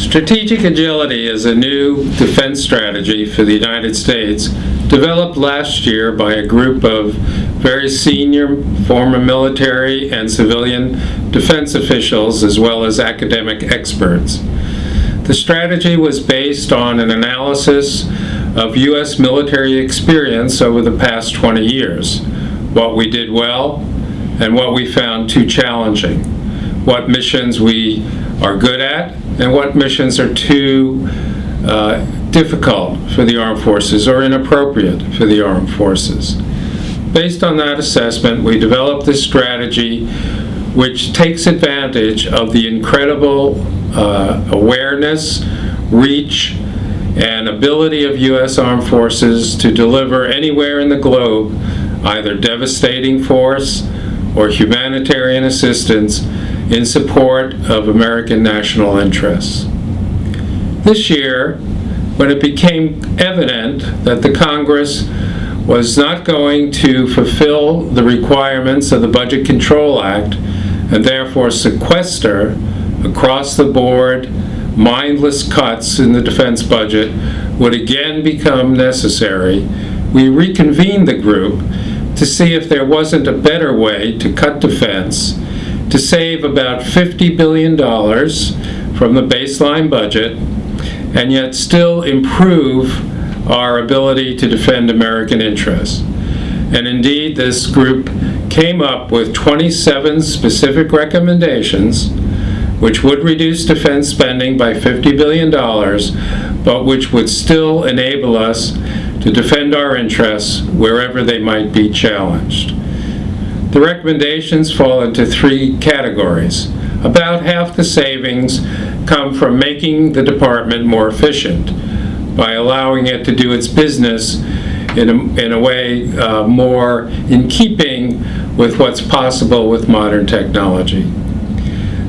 Strategic agility is a new defense strategy for the United States developed last year by a group of very senior former military and civilian defense officials as well as academic experts. The strategy was based on an analysis of U.S. military experience over the past 20 years, what we did well and what we found too challenging, what missions we are good at and what missions are too difficult for the armed forces or inappropriate for the armed forces. Based on that assessment, we developed this strategy which takes advantage of the incredible awareness, reach, and ability of U.S. Armed Forces to deliver anywhere in the globe either devastating force or humanitarian assistance in support of American national interests. This year, when it became evident that the Congress was not going to fulfill the requirements of the Budget Control Act and therefore sequester across the board mindless cuts in the defense budget would again become necessary, we reconvened the group to see if there wasn't a better way to cut defense to save about $50 billion from the baseline budget and yet still improve our ability to defend American interests. And indeed, this group came up with 27 specific recommendations which would reduce defense spending by $50 billion, but which would still enable us to defend our interests wherever they might be challenged. The recommendations fall into three categories. About half the savings come from making the department more efficient by allowing it to do its business in a way more in keeping with what's possible with modern technology.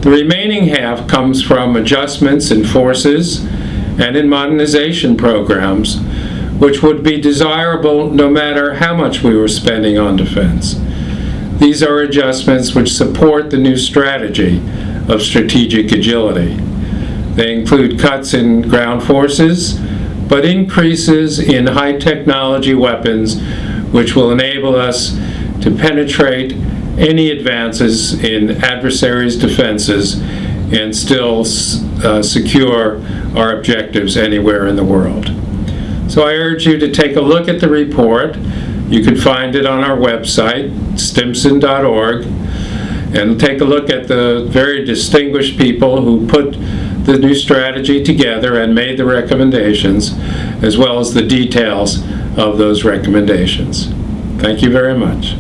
The remaining half comes from adjustments in forces and in modernization programs, which would be desirable no matter how much we were spending on defense. These are adjustments which support the new strategy of strategic agility. They include cuts in ground forces, but increases in high technology weapons which will enable us to penetrate any advances in adversaries' defenses and still secure our objectives anywhere in the world. So I urge you to take a look at the report. You can find it on our website, stimson.org, and take a look at the very distinguished people who put the new strategy together and made the recommendations, as well as the details of those recommendations. Thank you very much.